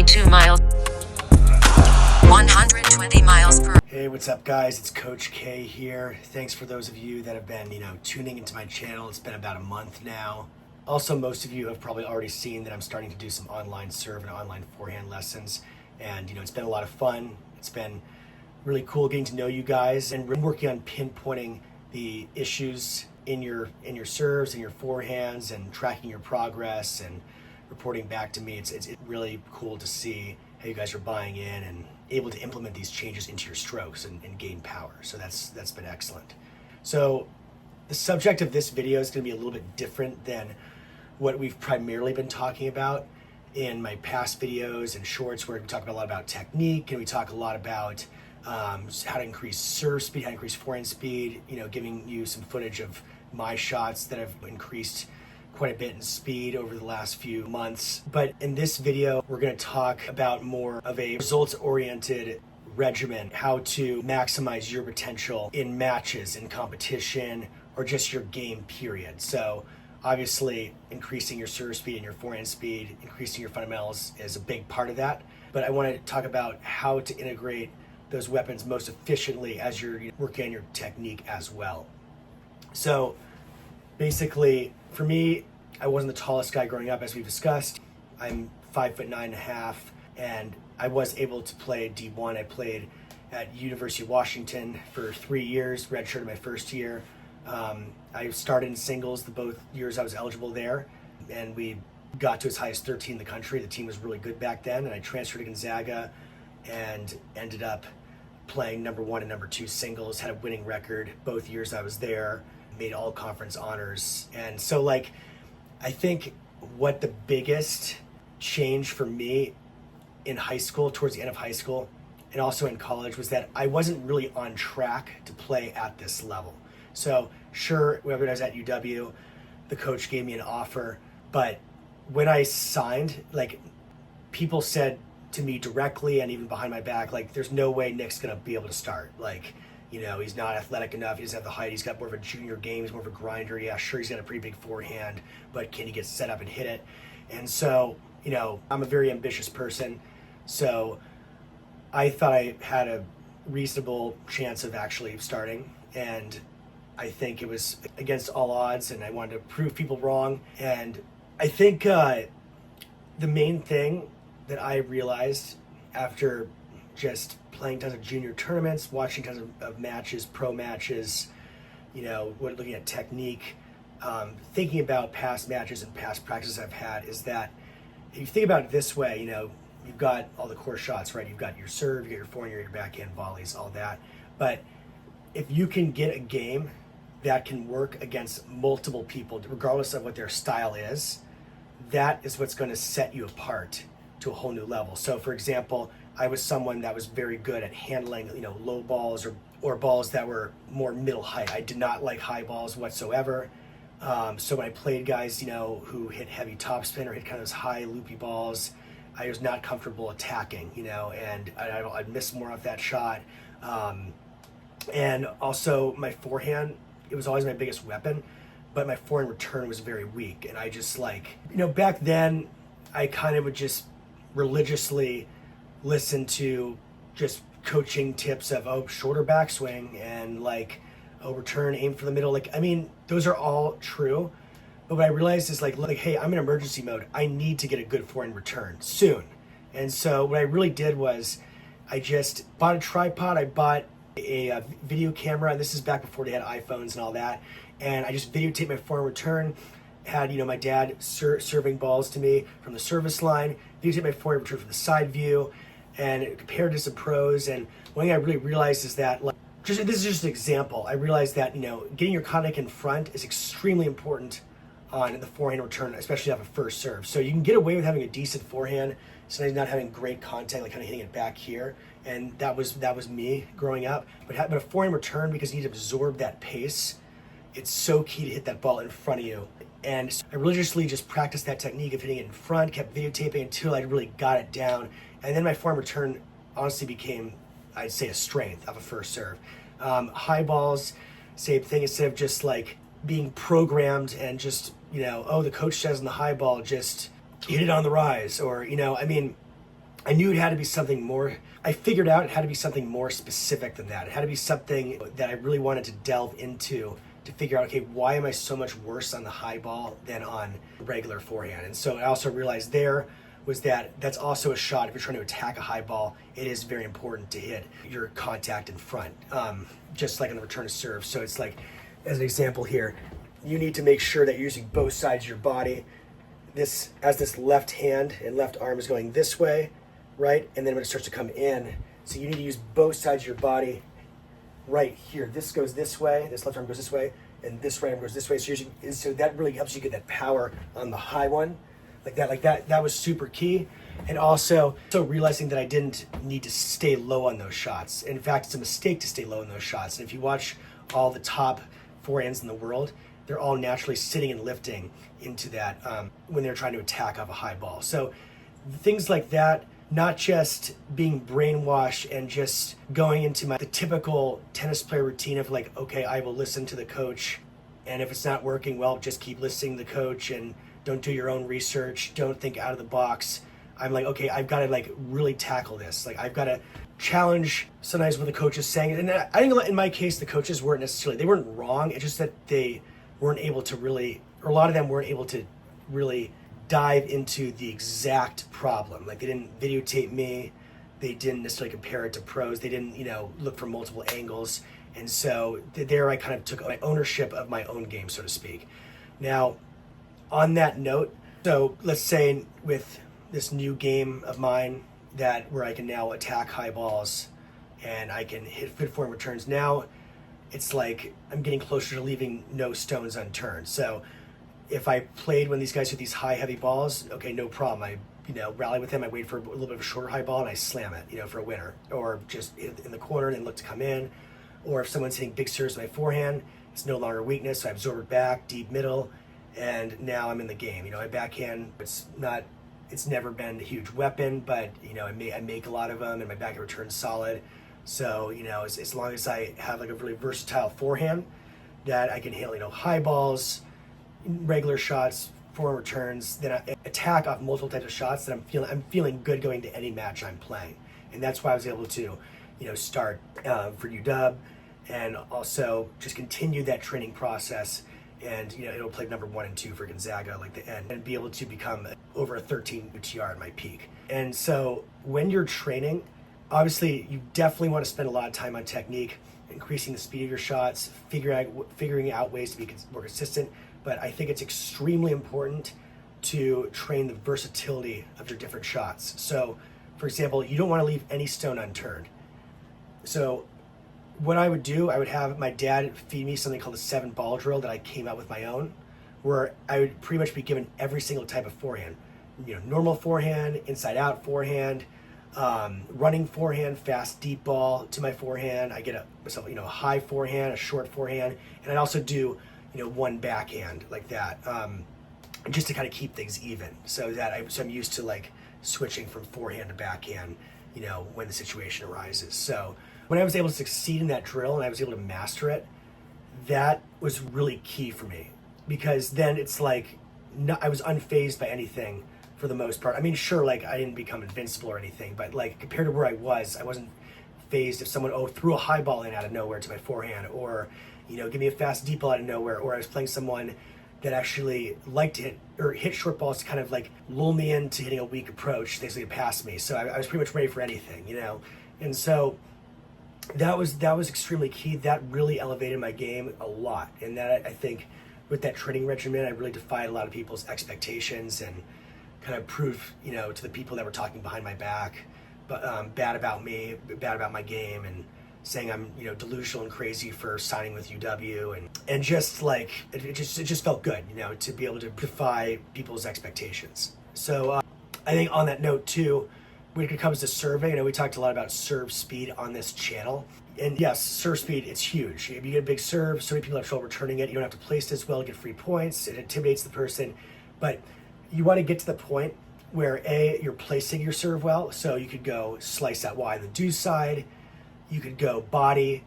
92 miles. 120 miles per. Hey, what's up guys? It's Coach K here. Thanks for those of you that have been, tuning into my channel. It's been about a month now. Also, most of you have probably already seen that I'm starting to do some online serve and online forehand lessons. And, it's been a lot of fun. It's been really cool getting to know you guys and working on pinpointing the issues in your serves and your forehands and tracking your progress and reporting back to me. It's really cool to see how you guys are buying in and able to implement these changes into your strokes and gain power. So that's been excellent. So the subject of this video is going to be a little bit different than what we've primarily been talking about in my past videos and shorts, where we talk a lot about technique and we talk a lot about how to increase serve speed, how to increase forehand speed, giving you some footage of my shots that have increased quite a bit in speed over the last few months. But in this video, we're going to talk about more of a results-oriented regimen, how to maximize your potential in matches, in competition, or just your game period. So obviously, increasing your serve speed and your forehand speed, increasing your fundamentals is a big part of that. But I want to talk about how to integrate those weapons most efficiently as you're working on your technique as well. So basically, for me, I wasn't the tallest guy growing up, as we've discussed. I'm 5'9.5", and I was able to play D1. I played at University of Washington for 3 years, redshirted my first year. I started in singles the both years I was eligible there, and we got to as high as 13 in the country. The team was really good back then, and I transferred to Gonzaga and ended up playing number 1 and number 2 singles, had a winning record both years I was there, made all conference honors. And so I think what the biggest change for me in high school, towards the end of high school, and also in college, was that I wasn't really on track to play at this level. So sure, when I was at UW, the coach gave me an offer, but when I signed, people said to me directly and even behind my back, there's no way Nick's gonna be able to start. He's not athletic enough, he doesn't have the height, he's got more of a junior game, he's more of a grinder. Yeah, sure, he's got a pretty big forehand, but can he get set up and hit it? And so, I'm a very ambitious person, so I thought I had a reasonable chance of actually starting, and I think it was against all odds, and I wanted to prove people wrong. And I think the main thing that I realized after just playing tons of junior tournaments, watching tons of matches, pro matches, looking at technique, thinking about past matches and past practices I've had, is that if you think about it this way, you've got all the core shots, right? You've got your serve, you got your forehand, your backhand volleys, all that. But if you can get a game that can work against multiple people, regardless of what their style is, that is what's going to set you apart to a whole new level. So for example, I was someone that was very good at handling, low balls or balls that were more middle height. I did not like high balls whatsoever. So when I played guys, who hit heavy topspin or hit kind of those high loopy balls, I was not comfortable attacking, and I'd miss more off that shot. And also my forehand, it was always my biggest weapon, but my forehand return was very weak. And I just back then I kind of would just religiously listen to just coaching tips of, shorter backswing and return, aim for the middle. Those are all true. But what I realized is hey, I'm in emergency mode. I need to get a good forehand return soon. And so what I really did was I just bought a tripod. I bought a video camera, and this is back before they had iPhones and all that. And I just videotaped my forehand return. Had my dad serving balls to me from the service line. Videotaped my forehand return from the side view, and compared to some pros. And one thing I really realized is that this is just an example. I realized that getting your contact in front is extremely important on the forehand return, especially off a first serve. So you can get away with having a decent forehand, sometimes not having great contact, kind of hitting it back here. And that was me growing up. But a forehand return, because you need to absorb that pace, it's so key to hit that ball in front of you. And so I religiously just practiced that technique of hitting it in front, kept videotaping until I really got it down. And then my forehand return honestly became, I'd say, a strength of a first serve. High balls, same thing. Instead of just being programmed and just, the coach says in the high ball, just hit it on the rise, or, I knew it had to be something more. I figured out it had to be something more specific than that. It had to be something that I really wanted to delve into to figure out, okay, why am I so much worse on the high ball than on regular forehand? And so I also realized there was that that's also a shot. If you're trying to attack a high ball, it is very important to hit your contact in front, just like on the return of serve. So it's like, as an example here, you need to make sure that you're using both sides of your body. This left hand and left arm is going this way, right? And then when it starts to come in, so you need to use both sides of your body right here. This goes this way, this left arm goes this way, and this right arm goes this way. So that really helps you get that power on the high one. Like that. That was super key. And also realizing that I didn't need to stay low on those shots. In fact, it's a mistake to stay low on those shots. And if you watch all the top forehands in the world, they're all naturally sitting and lifting into that when they're trying to attack off a high ball. So things like that, not just being brainwashed and just going into the typical tennis player routine of like, okay, I will listen to the coach, and if it's not working, well, just keep listening to the coach and don't do your own research, don't think out of the box. I'm like, okay, I've got to like really tackle this. Like I've got to challenge sometimes what the coach is saying. And I think in my case, the coaches weren't wrong. It's just that they weren't able to really, or a lot of them weren't able to really dive into the exact problem. Like they didn't videotape me, they didn't necessarily compare it to pros, they didn't, look for multiple angles. And so there I kind of took my ownership of my own game, so to speak. Now, on that note, so let's say with this new game of mine where I can now attack high balls and I can hit good form returns, now it's like I'm getting closer to leaving no stones unturned. So if I played when these guys hit these high, heavy balls, okay, no problem. I, rally with them. I wait for a little bit of a shorter high ball and I slam it, for a winner. Or just in the corner and look to come in. Or if someone's hitting big serves with my forehand, it's no longer weakness, so I absorb it back, deep middle, and now I'm in the game. My backhand, it's never been a huge weapon, but, I make a lot of them and my backhand return's solid. So, as long as I have like a really versatile forehand that I can handle, high balls, regular shots, forehand returns, then I attack off multiple types of shots that I'm feeling good going to any match I'm playing. And that's why I was able to, start for UW and also just continue that training process. And, it'll play number 1 and 2 for Gonzaga, like the end, and be able to become over a 13 UTR at my peak. And so when you're training, obviously you definitely want to spend a lot of time on technique, increasing the speed of your shots, figuring out ways to be more consistent. But I think it's extremely important to train the versatility of your different shots. So, for example, you don't want to leave any stone unturned. So what I would do, I would have my dad feed me something called a 7-ball drill that I came out with my own, where I would pretty much be given every single type of forehand. Normal forehand, inside out forehand, running forehand, fast deep ball to my forehand. I get a high forehand, a short forehand, and I'd also do one backhand like that, just to kind of keep things even. So I'm used to like switching from forehand to backhand, when the situation arises. So when I was able to succeed in that drill and I was able to master it, that was really key for me, because then it's like I was unfazed by anything for the most part. I mean, sure, like I didn't become invincible or anything, but like compared to where I wasn't phased if someone threw a high ball in out of nowhere to my forehand, or give me a fast deep ball out of nowhere, or I was playing someone that actually liked to hit short balls to kind of like lull me into hitting a weak approach, basically to pass me. So I was pretty much ready for anything, And so that was extremely key. That really elevated my game a lot. And that I think with that training regimen, I really defied a lot of people's expectations and kind of proved, to the people that were talking behind my back, but bad about me, bad about my game, and saying I'm delusional and crazy for signing with UW, and just like it just felt good to be able to defy people's expectations. So I think on that note too, when it comes to serving, we talked a lot about serve speed on this channel, and yes, serve speed, it's huge. If you get a big serve, so many people have trouble returning it. You don't have to place it as well, get free points. It intimidates the person, but you want to get to the point where you're placing your serve well. So you could go slice out wide the deuce side. You could go body,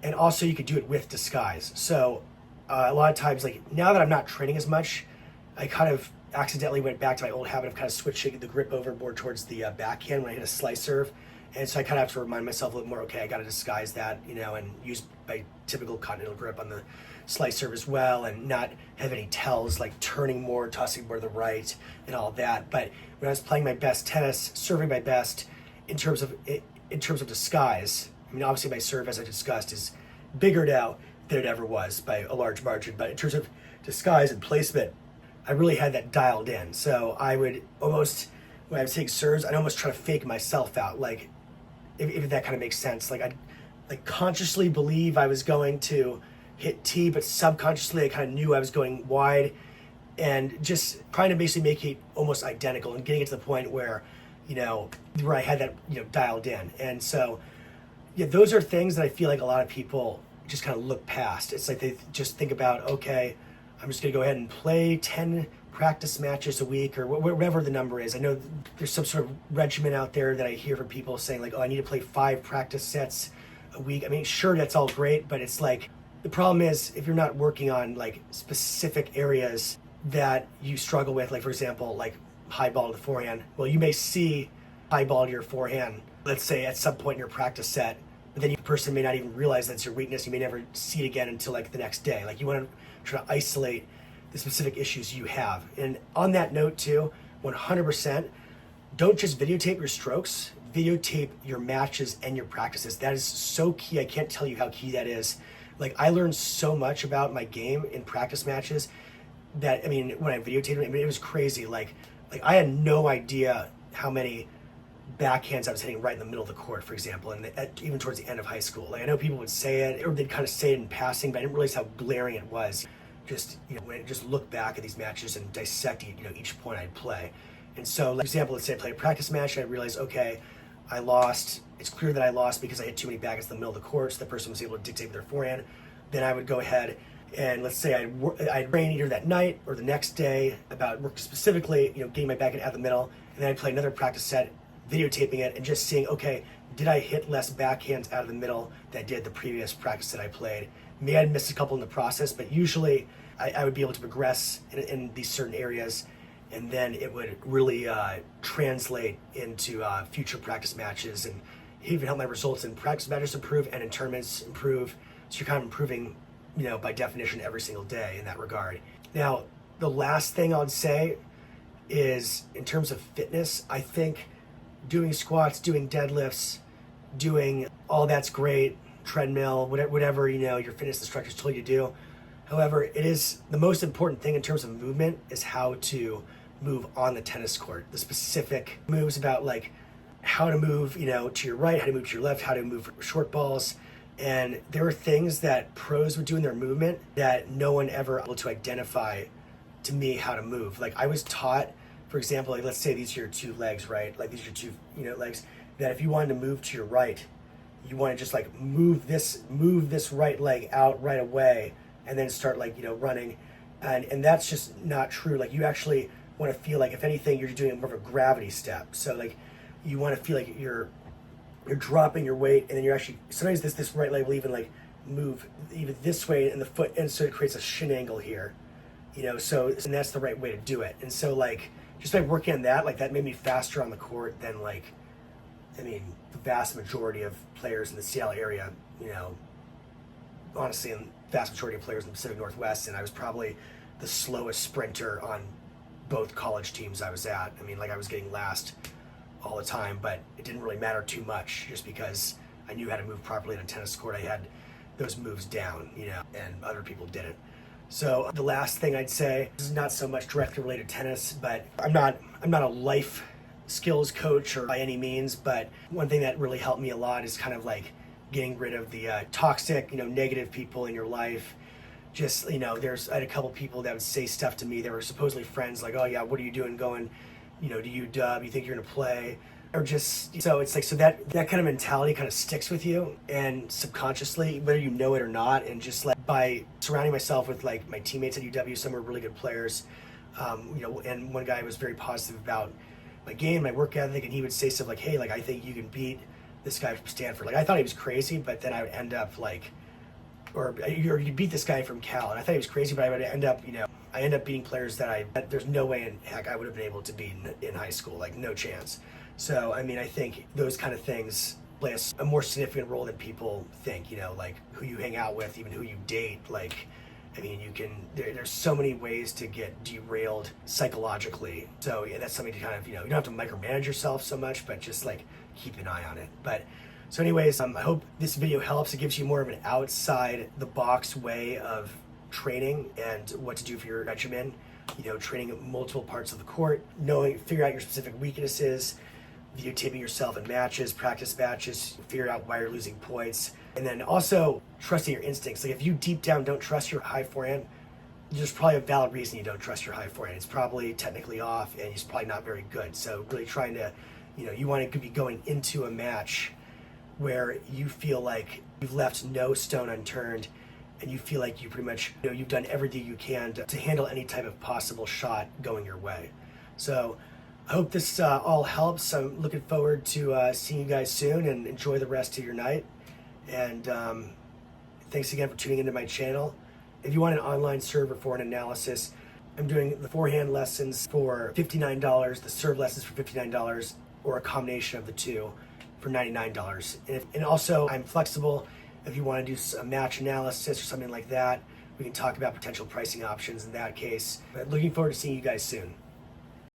and also you could do it with disguise. So a lot of times, like now that I'm not training as much, I kind of accidentally went back to my old habit of kind of switching the grip over more towards the backhand when I hit a slice serve. And so I kind of have to remind myself a little more, okay, I got to disguise that, and use my typical continental grip on the slice serve as well, and not have any tells like turning more, tossing more to the right, and all that. But when I was playing my best tennis, serving my best in terms of disguise, I mean, obviously my serve, as I discussed, is bigger now than it ever was by a large margin. But in terms of disguise and placement, I really had that dialed in. So I would almost, when I was taking serves, I'd almost try to fake myself out, like if that kind of makes sense. Like I'd consciously believe I was going to hit T, but subconsciously I kind of knew I was going wide, and just trying to basically make it almost identical and getting it to the point where, where I had that, dialed in. And so, yeah, those are things that I feel like a lot of people just kind of look past. It's like they just think about, okay, I'm just going to go ahead and play 10 practice matches a week, or whatever the number is. I know there's some sort of regimen out there that I hear from people saying like, oh, I need to play 5 practice sets a week. I mean, sure, that's all great, but it's like, the problem is if you're not working on like specific areas that you struggle with, like for example, like high ball to the forehand, well, you may see high ball to your forehand, let's say at some point in your practice set, but then the person may not even realize that's your weakness. You may never see it again until like the next day. Like you want to try to isolate the specific issues you have. And on that note too, 100%, don't just videotape your strokes, videotape your matches and your practices. That is so key. I can't tell you how key that is. Like I learned so much about my game in practice matches that, I mean, when I videotaped it, I mean, it was crazy. Like I had no idea how many backhands I was hitting right in the middle of the court, for example, and even towards the end of high school. Like I know people would say it, or they'd kind of say it in passing, but I didn't realize how glaring it was. Just, when I just look back at these matches and dissect, each point I'd play. And so, like, for example, let's say I played a practice match and I realized, okay, I lost. It's clear that I lost because I hit too many backhands in the middle of the court, so the person was able to dictate with their forehand. Then I would go ahead and let's say I'd train either that night or the next day about work specifically, getting my backhand out of the middle, and then I'd play another practice set, videotaping it and just seeing, okay, did I hit less backhands out of the middle than I did the previous practice that I played? Maybe I'd miss a couple in the process, but usually I would be able to progress in these certain areas, and then it would really translate into future practice matches, and even help my results in practice matches improve and in tournaments improve. So you're kind of improving, by definition every single day in that regard. Now, the last thing I would say is in terms of fitness, I think doing squats, doing deadlifts, doing all that's great, treadmill, whatever your fitness instructors told you to do. However, it is the most important thing in terms of movement is how to move on the tennis court. The specific moves about like how to move, to your right, how to move to your left, how to move short balls. And there are things that pros would do in their movement that no one ever able to identify to me how to move. Like I was taught, for example, like let's say these are your 2 legs, right? Like these are your 2, legs, that if you wanted to move to your right, you want to just like move this right leg out right away and then start like, running. And that's just not true. Like you actually want to feel like, if anything, you're doing more of a gravity step. So like you want to feel like you're dropping your weight, and then you're actually, sometimes this right leg will even like move even this way in the foot, and so it creates a shin angle here, so, and that's the right way to do it. And so like, just by working on that, like that made me faster on the court than like, the vast majority of players in the Seattle area, honestly, and vast majority of players in the Pacific Northwest, and I was probably the slowest sprinter on both college teams I was at. I was getting last all the time, but it didn't really matter too much just because I knew how to move properly on a tennis court. I had those moves down, and other people didn't. So the last thing I'd say, this is not so much directly related to tennis, but I'm not a life skills coach or by any means, but one thing that really helped me a lot is kind of like getting rid of the toxic, negative people in your life. Just, I had a couple people that would say stuff to me that were supposedly friends, like, oh yeah, what are you doing going, to UW? You think you're gonna play? Or just, so it's like, so that kind of mentality kind of sticks with you, and subconsciously, whether you know it or not, and just like by surrounding myself with like my teammates at UW, some were really good players, and one guy was very positive about my game, my work ethic, and he would say stuff like, hey, like, I think you can beat this guy from Stanford. Like, I thought he was crazy, but then I would end up like, or you beat this guy from Cal, and I thought he was crazy, but I would end up, I end up beating players that there's no way in heck I would have been able to beat in high school, like no chance. So, I mean, I think those kind of things play a more significant role than people think, like who you hang out with, even who you date. Like, I mean, there's so many ways to get derailed psychologically. So yeah, that's something to kind of, you don't have to micromanage yourself so much, but just like keep an eye on it. But so anyways, I hope this video helps. It gives you more of an outside the box way of training and what to do for your regimen, training multiple parts of the court, figure out your specific weaknesses, videotaping yourself in matches, practice matches, figure out why you're losing points, and then also trusting your instincts. Like if you deep down don't trust your high forehand, there's probably a valid reason you don't trust your high forehand. It's probably technically off and it's probably not very good. So really trying to, you want to be going into a match where you feel like you've left no stone unturned and you feel like you pretty much, you've done everything you can to handle any type of possible shot going your way. So I hope this all helps. I'm looking forward to seeing you guys soon, and enjoy the rest of your night. And thanks again for tuning into my channel. If you want an online serve or forehand analysis, I'm doing the forehand lessons for $59, the serve lessons for $59, or a combination of the two for $99. And also, I'm flexible. If you want to do a match analysis or something like that, we can talk about potential pricing options in that case. But looking forward to seeing you guys soon.